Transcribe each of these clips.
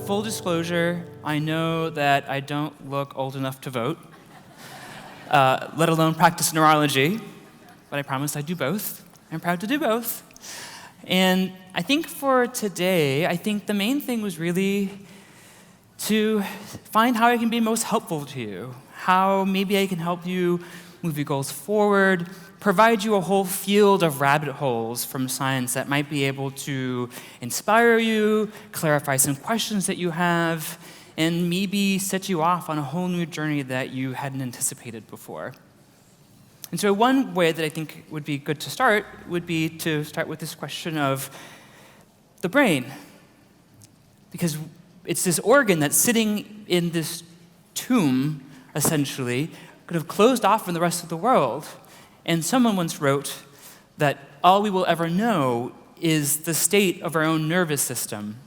Full disclosure, I know that I don't look old enough to vote, let alone practice neurology, but I promise I do both. I'm proud to do both. And I think for today, I think the main thing was really to find how I can be most helpful to you, how maybe I can help you move your goals forward, provide you a whole field of rabbit holes from science that might be able to inspire you, clarify some questions that you have, and maybe set you off on a whole new journey that you hadn't anticipated before. And so one way that I think would be good to start would be to start with this question of the brain. Because it's this organ that's sitting in this tomb, essentially, could have closed off from the rest of the world. And someone once wrote that all we will ever know is the state of our own nervous system.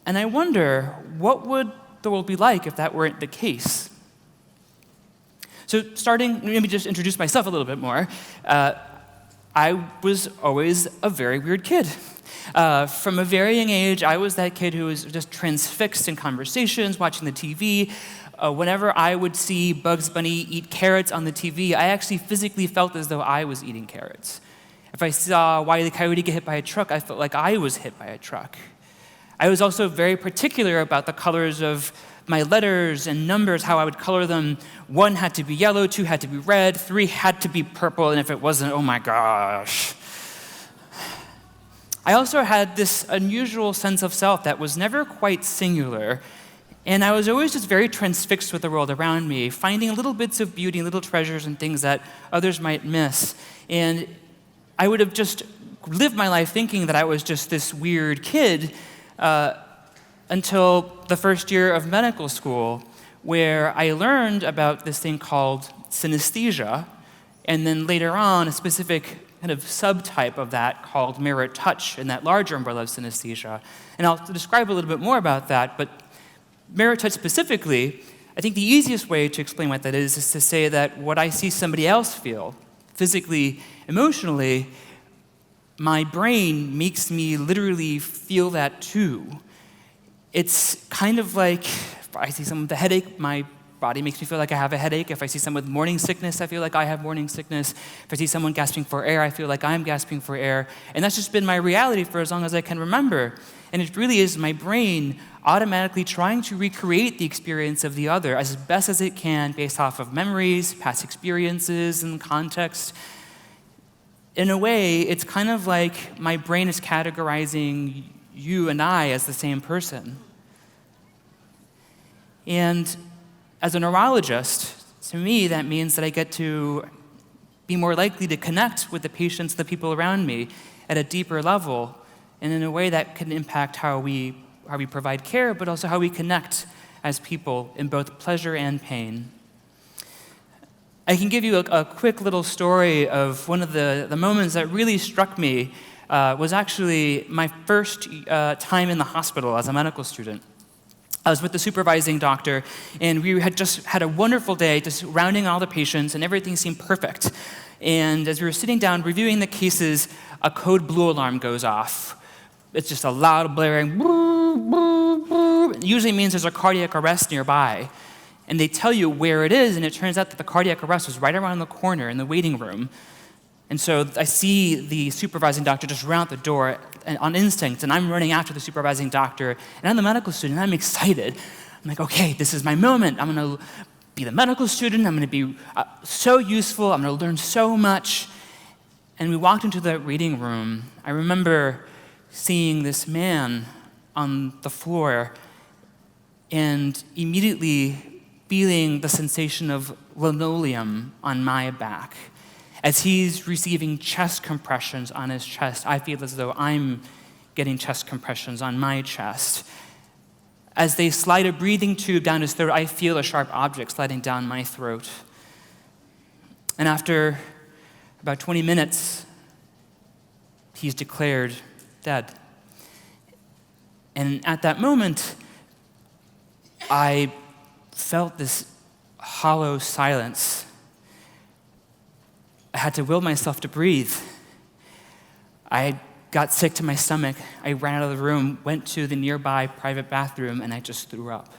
And I wonder, what would the world be like if that weren't the case? So starting, let me just introduce myself a little bit more. I was always a very weird kid. From a very young age, I was that kid who was just transfixed in conversations, watching the TV. Whenever I would see Bugs Bunny eat carrots on the TV, I actually physically felt as though I was eating carrots. If I saw Wile E. Coyote get hit by a truck, I felt like I was hit by a truck. I was also very particular about the colors of my letters and numbers, how I would color them. 1 had to be yellow, 2 had to be red, 3 had to be purple, and if it wasn't, oh my gosh. I also had this unusual sense of self that was never quite singular, and I was always just very transfixed with the world around me, finding little bits of beauty, little treasures, and things that others might miss. And I would have just lived my life thinking that I was just this weird kid until the first year of medical school, where I learned about this thing called synesthesia, and then later on, a specific kind of subtype of that called mirror touch in that larger umbrella of synesthesia. And I'll describe a little bit more about that, but mirror touch specifically, I think the easiest way to explain what that is to say that what I see somebody else feel, physically, emotionally, my brain makes me literally feel that too. It's kind of like, if I see someone with a headache, my body makes me feel like I have a headache. If I see someone with morning sickness, I feel like I have morning sickness. If I see someone gasping for air, I feel like I'm gasping for air. And that's just been my reality for as long as I can remember. And it really is my brain automatically trying to recreate the experience of the other as best as it can based off of memories, past experiences, and context. In a way, it's kind of like my brain is categorizing you and I as the same person. And as a neurologist, to me, that means that I get to be more likely to connect with the patients, the people around me, at a deeper level, and in a way that can impact how we provide care, but also how we connect as people in both pleasure and pain. I can give you a quick little story of one of the moments that really struck me was actually my first time in the hospital as a medical student. I was with the supervising doctor, and we had just had a wonderful day, just rounding all the patients, and everything seemed perfect. And as we were sitting down reviewing the cases, a code blue alarm goes off. It's just a loud blaring, it usually means there's a cardiac arrest nearby. And they tell you where it is, and it turns out that the cardiac arrest was right around the corner in the waiting room. And so I see the supervising doctor just run out the door on instinct, and I'm running after the supervising doctor, and I'm the medical student, and I'm excited. I'm like, okay, this is my moment. I'm going to be the medical student. I'm going to be so useful. I'm going to learn so much. And we walked into the waiting room. I remember seeing this man on the floor and immediately feeling the sensation of linoleum on my back. As he's receiving chest compressions on his chest, I feel as though I'm getting chest compressions on my chest. As they slide a breathing tube down his throat, I feel a sharp object sliding down my throat. And after about 20 minutes, he's declared dead. And at that moment, I felt this hollow silence. I had to will myself to breathe. I got sick to my stomach. I ran out of the room, went to the nearby private bathroom, and I just threw up.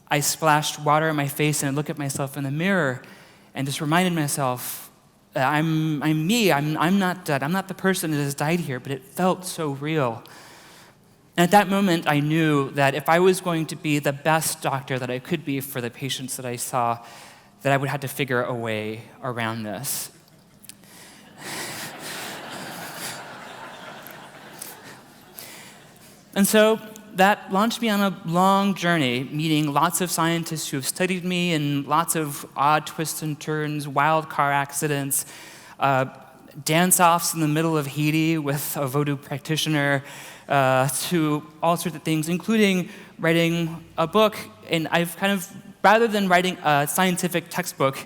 I splashed water in my face and I looked at myself in the mirror and just reminded myself, I'm me, I'm not dead, I'm not the person that has died here, but it felt so real. And at that moment, I knew that if I was going to be the best doctor that I could be for the patients that I saw, that I would have to figure a way around this. And so that launched me on a long journey, meeting lots of scientists who have studied me in lots of odd twists and turns, wild car accidents, dance-offs in the middle of Haiti with a voodoo practitioner, to all sorts of things, including writing a book. And I've kind of, rather than writing a scientific textbook,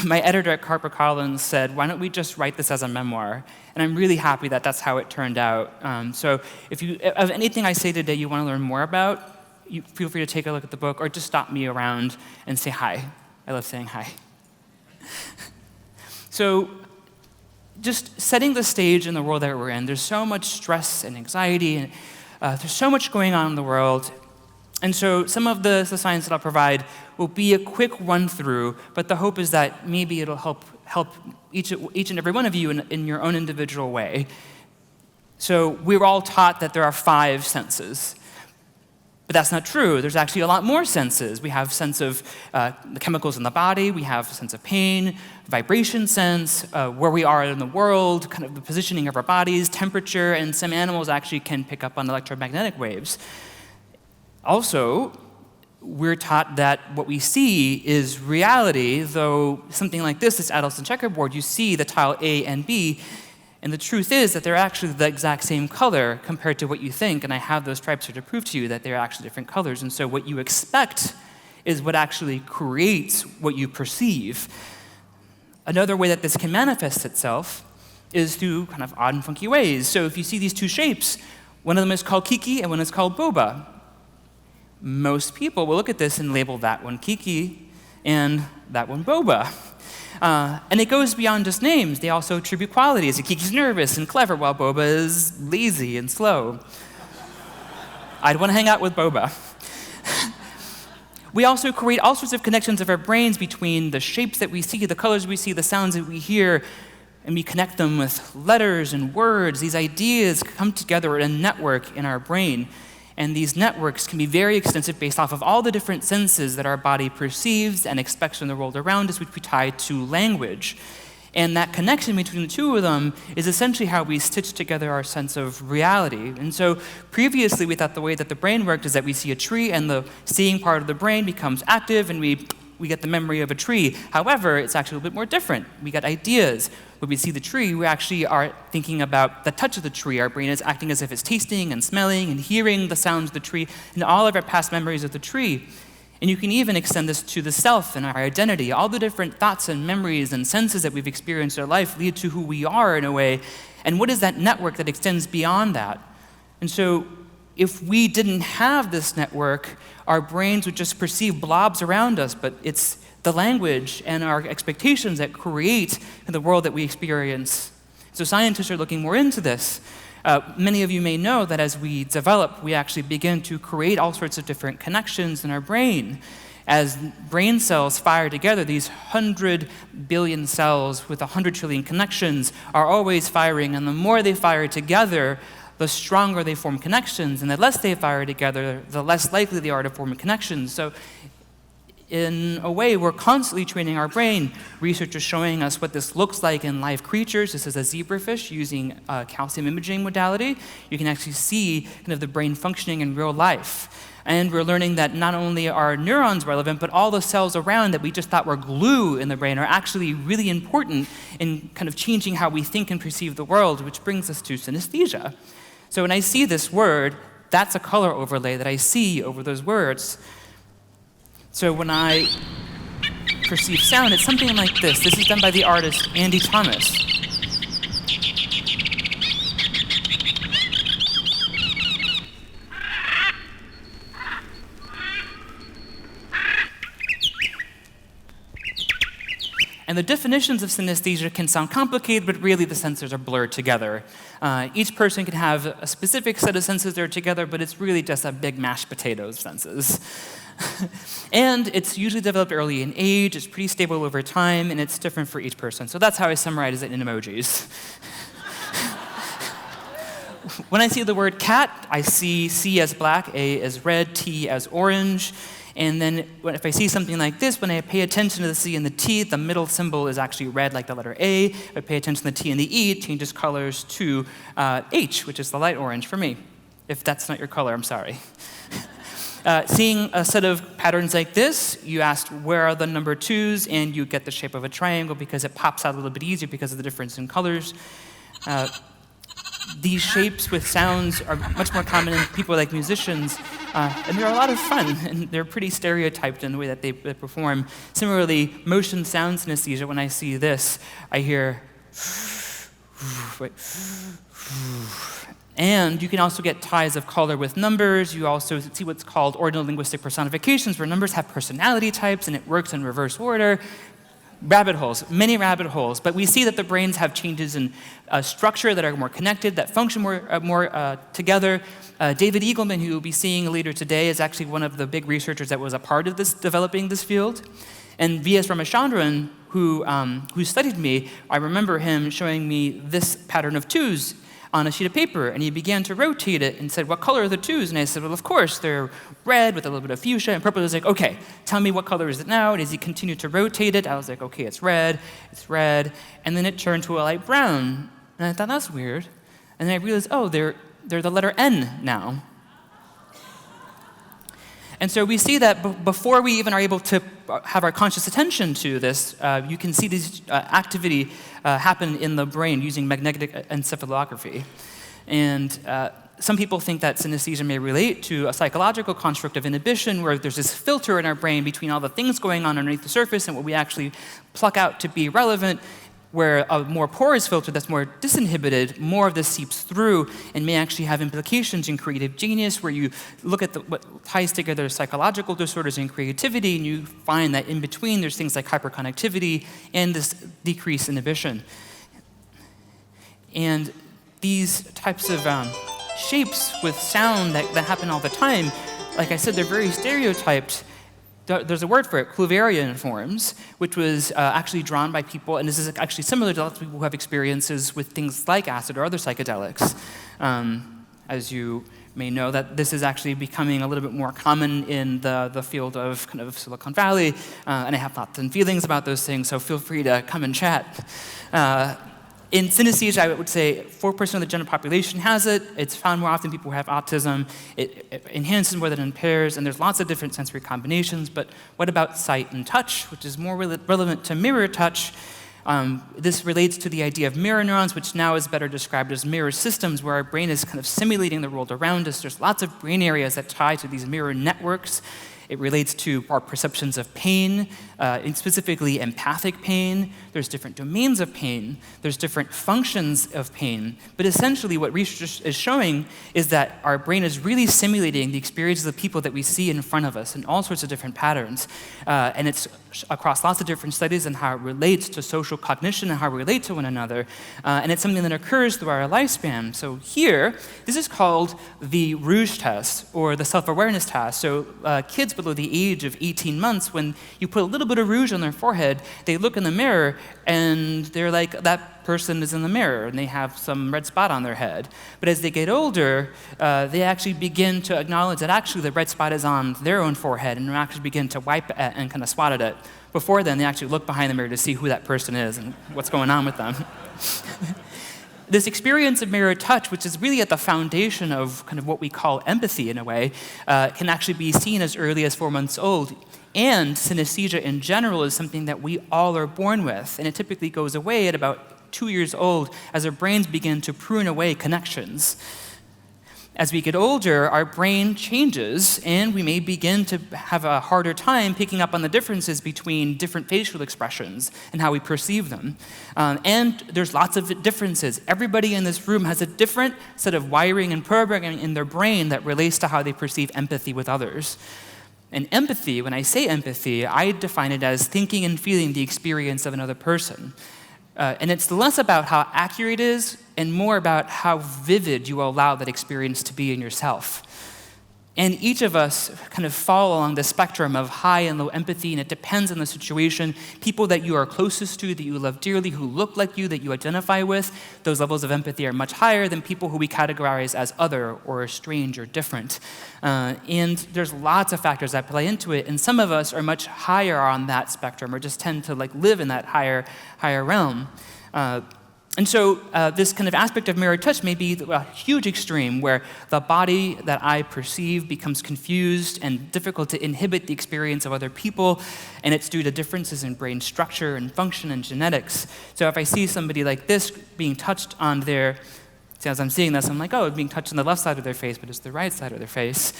my editor at HarperCollins said, why don't we just write this as a memoir? And I'm really happy that that's how it turned out. So if of anything I say today you want to learn more about, you feel free to take a look at the book or just stop me around and say hi. I love saying hi. So just setting the stage in the world that we're in, there's so much stress and anxiety, and there's so much going on in the world. And so some of the science that I'll provide will be a quick run-through, but the hope is that maybe it'll help each and every one of you in your own individual way. So we're all taught that there are 5 senses. But that's not true. There's actually a lot more senses. We have sense of the chemicals in the body. We have a sense of pain, vibration sense, where we are in the world, kind of the positioning of our bodies, temperature, and some animals actually can pick up on electromagnetic waves. Also, we're taught that what we see is reality, though something like this Adelson checkerboard, you see the tile A and B, and the truth is that they're actually the exact same color compared to what you think, and I have those stripes here to prove to you that they're actually different colors, and so what you expect is what actually creates what you perceive. Another way that this can manifest itself is through kind of odd and funky ways. So if you see these 2 shapes, one of them is called Kiki and one is called Boba. Most people will look at this and label that one Kiki and that one Boba. And it goes beyond just names. They also attribute qualities. Kiki's nervous and clever, while Boba is lazy and slow. I'd want to hang out with Boba. We also create all sorts of connections of our brains between the shapes that we see, the colors we see, the sounds that we hear, and we connect them with letters and words. These ideas come together in a network in our brain. And these networks can be very extensive based off of all the different senses that our body perceives and expects from the world around us, which we tie to language. And that connection between the 2 of them is essentially how we stitch together our sense of reality. And so previously we thought the way that the brain worked is that we see a tree and the seeing part of the brain becomes active and we get the memory of a tree. However, it's actually a little bit more different. We got ideas. When we see the tree, we actually are thinking about the touch of the tree. Our brain is acting as if it's tasting and smelling and hearing the sounds of the tree and all of our past memories of the tree. And you can even extend this to the self and our identity. All the different thoughts and memories and senses that we've experienced in our life lead to who we are in a way. And what is that network that extends beyond that? And so if we didn't have this network, our brains would just perceive blobs around us, but it's the language and our expectations that create the world that we experience. So scientists are looking more into this. Many of you may know that as we develop, we actually begin to create all sorts of different connections in our brain. As brain cells fire together, these 100 billion cells with 100 trillion connections are always firing, and the more they fire together, the stronger they form connections, and the less they fire together, the less likely they are to form connections. So in a way, we're constantly training our brain. Research is showing us what this looks like in live creatures. This is a zebrafish using a calcium imaging modality. You can actually see kind of the brain functioning in real life. And we're learning that not only are neurons relevant, but all the cells around that we just thought were glue in the brain are actually really important in kind of changing how we think and perceive the world, which brings us to synesthesia. So when I see this word, that's a color overlay that I see over those words. So when I perceive sound, it's something like this. This is done by the artist Andy Thomas. And the definitions of synesthesia can sound complicated, but really the senses are blurred together. Each person can have a specific set of senses that are together, but it's really just a big mashed potato of senses. And it's usually developed early in age, it's pretty stable over time, and it's different for each person. So that's how I summarize it in emojis. When I see the word cat, I see C as black, A as red, T as orange. And then if I see something like this, when I pay attention to the C and the T, the middle symbol is actually red like the letter A. If I pay attention to the T and the E, it changes colors to H, which is the light orange for me. If that's not your color, I'm sorry. Seeing a set of patterns like this, you asked where are the number 2s, and you get the shape of a triangle because it pops out a little bit easier because of the difference in colors. These shapes with sounds are much more common in people like musicians, and they're a lot of fun, and they're pretty stereotyped in the way that they perform. Similarly, motion sound synesthesia, when I see this, I hear and you can also get ties of color with numbers. You also see what's called ordinal linguistic personifications, where numbers have personality types, and it works in reverse order. Rabbit holes, many rabbit holes. But we see that the brains have changes in structure that are more connected, that function more together. David Eagleman, who you'll be seeing later today, is actually one of the big researchers that was a part of this, developing this field. And V.S. Ramachandran, who studied me, I remember him showing me this pattern of 2s on a sheet of paper, and he began to rotate it and said, what color are the 2s? And I said, well, of course, they're red with a little bit of fuchsia, and purple. I was like, okay, tell me what color is it now? And as he continued to rotate it, I was like, okay, it's red, and then it turned to a light brown. And I thought, that's weird. And then I realized, oh, they're the letter N now. And so we see that before we even are able to have our conscious attention to this, you can see this activity happen in the brain using magnetic encephalography. And some people think that synesthesia may relate to a psychological construct of inhibition, where there's this filter in our brain between all the things going on underneath the surface and what we actually pluck out to be relevant, where a more porous filter that's more disinhibited, more of this seeps through and may actually have implications in creative genius, where you look at what ties together psychological disorders and creativity, and you find that in between there's things like hyperconnectivity and this decreased inhibition. And these types of shapes with sound that happen all the time, like I said, they're very stereotyped. There's a word for it, Clouverian forms, which was actually drawn by people, and this is actually similar to lots of people who have experiences with things like acid or other psychedelics. As you may know, that this is actually becoming a little bit more common in the field of kind of Silicon Valley, and I have thoughts and feelings about those things, so feel free to come and chat. In synesthesia, I would say 4% of the general population has it. It's found more often in people who have autism. It enhances more than impairs, and there's lots of different sensory combinations. But what about sight and touch, which is more relevant to mirror touch? This relates to the idea of mirror neurons, which now is better described as mirror systems, where our brain is kind of simulating the world around us. There's lots of brain areas that tie to these mirror networks. It relates to our perceptions of pain, and specifically empathic pain. There's different domains of pain. There's different functions of pain. But essentially what research is showing is that our brain is really simulating the experiences of people that we see in front of us in all sorts of different patterns. And it's across lots of different studies and how it relates to social cognition and how we relate to one another. And it's something that occurs through our lifespan. So here, this is called the Rouge test, or the self-awareness test. So kids below the age of 18 months, when you put a little bit of rouge on their forehead, they look in the mirror and they're like, that person is in the mirror, and they have some red spot on their head. But as they get older, they actually begin to acknowledge that actually the red spot is on their own forehead, and they actually begin to wipe at and kind of swat at it. Before then, they actually look behind the mirror to see who that person is and what's going on with them. This experience of mirror touch, which is really at the foundation of kind of what we call empathy in a way, can actually be seen as early as 4 months old. And synesthesia in general is something that we all are born with, and it typically goes away at about 2 years old as our brains begin to prune away connections. As we get older, our brain changes, and we may begin to have a harder time picking up on the differences between different facial expressions and how we perceive them. And there's lots of differences. Everybody in this room has a different set of wiring and programming in their brain that relates to how they perceive empathy with others. And empathy, when I say empathy, I define it as thinking and feeling the experience of another person. And it's less about how accurate it is and more about how vivid you allow that experience to be in yourself. And each of us kind of fall along the spectrum of high and low empathy, and it depends on the situation. People that you are closest to, that you love dearly, who look like you, that you identify with, those levels of empathy are much higher than people who we categorize as other or strange or different. And there's lots of factors that play into it, and some of us are much higher on that spectrum or just tend to live in that higher realm. And so this kind of aspect of mirror touch may be a huge extreme where the body that I perceive becomes confused and difficult to inhibit the experience of other people, and it's due to differences in brain structure and function and genetics. So if I see somebody like this being touched on their, as I'm seeing this, I'm like, oh, it's being touched on the left side of their face, but it's the right side of their face.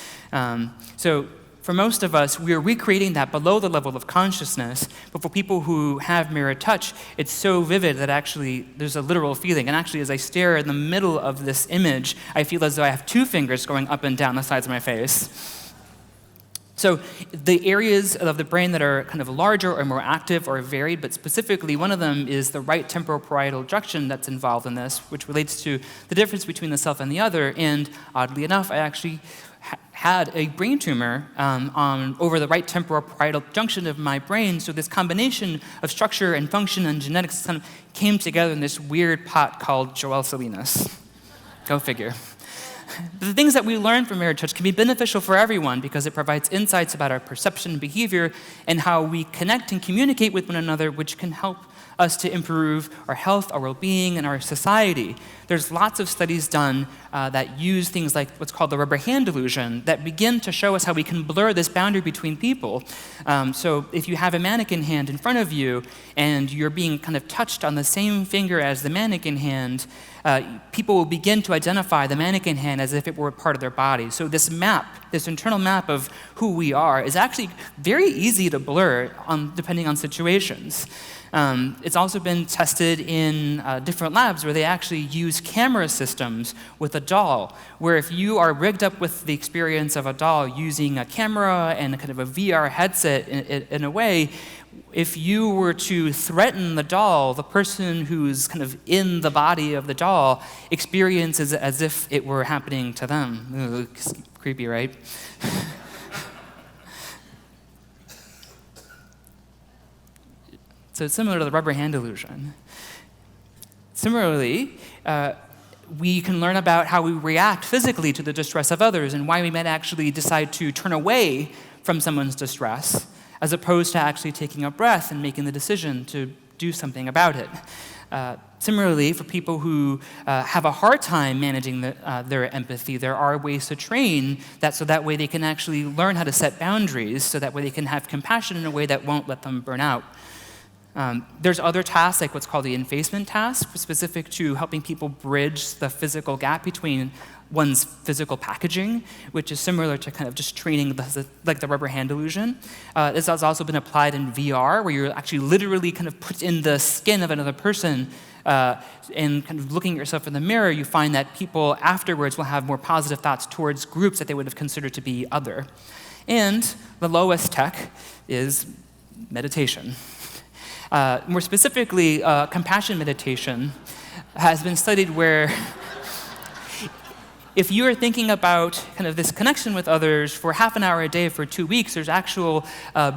So for most of us, we are recreating that below the level of consciousness, but for people who have mirror touch, it's so vivid that actually there's a literal feeling. And actually, as I stare in the middle of this image, I feel as though I have two fingers going up and down the sides of my face. So the areas of the brain that are kind of larger or more active are varied, but specifically one of them is the right temporal-parietal junction that's involved in this, which relates to the difference between the self and the other. And oddly enough, I actually had a brain tumor over the right temporal parietal junction of my brain. So this combination of structure and function and genetics kind of came together in this weird pot called Joel Salinas. Go figure. The things that we learn from mirror touch can be beneficial for everyone because it provides insights about our perception and behavior and how we connect and communicate with one another, which can help us to improve our health, our well-being, and our society. There's lots of studies done that use things like what's called the rubber hand illusion that begin to show us how we can blur this boundary between people. So if you have a mannequin hand in front of you and you're being kind of touched on the same finger as the mannequin hand, people will begin to identify the mannequin hand as if it were a part of their body. So this map, this internal map of who we are, is actually very easy to blur depending on situations. It's also been tested in different labs where they actually use camera systems with a doll, where if you are rigged up with the experience of a doll using a camera and a kind of a VR headset in a way, if you were to threaten the doll, the person who's kind of in the body of the doll experiences it as if it were happening to them. Ugh, creepy, right? So it's similar to the rubber hand illusion. Similarly, we can learn about how we react physically to the distress of others and why we might actually decide to turn away from someone's distress as opposed to actually taking a breath and making the decision to do something about it. Similarly, for people who have a hard time managing their empathy, there are ways to train that so that way they can actually learn how to set boundaries so that way they can have compassion in a way that won't let them burn out. There's other tasks, like what's called the effacement task, specific to helping people bridge the physical gap between one's physical packaging, which is similar to kind of just training like the rubber hand illusion. This has also been applied in VR, where you're actually literally kind of put in the skin of another person and kind of looking at yourself in the mirror, you find that people afterwards will have more positive thoughts towards groups that they would have considered to be other. And the lowest tech is meditation. More specifically, compassion meditation has been studied where if you are thinking about kind of this connection with others for half an hour a day for 2 weeks, there's actual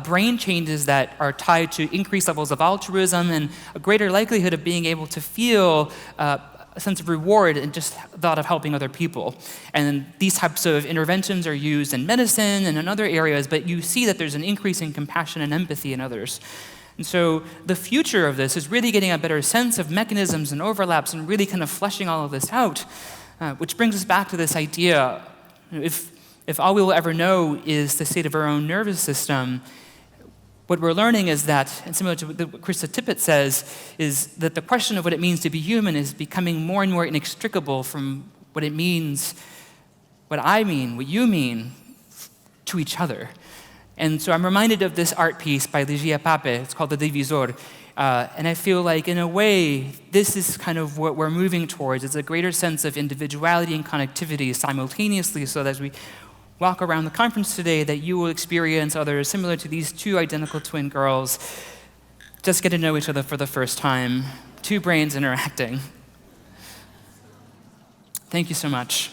brain changes that are tied to increased levels of altruism and a greater likelihood of being able to feel a sense of reward and just thought of helping other people. And these types of interventions are used in medicine and in other areas, but you see that there's an increase in compassion and empathy in others. And so the future of this is really getting a better sense of mechanisms and overlaps and really kind of fleshing all of this out, which brings us back to this idea, if all we will ever know is the state of our own nervous system, what we're learning is that, and similar to what Krista Tippett says, is that the question of what it means to be human is becoming more and more inextricable from what it means, what I mean, what you mean, to each other. And so I'm reminded of this art piece by Ligia Pape. It's called The Divisor. And I feel like, in a way, this is kind of what we're moving towards. It's a greater sense of individuality and connectivity simultaneously so that as we walk around the conference today, that you will experience others similar to these two identical twin girls just get to know each other for the first time, two brains interacting. Thank you so much.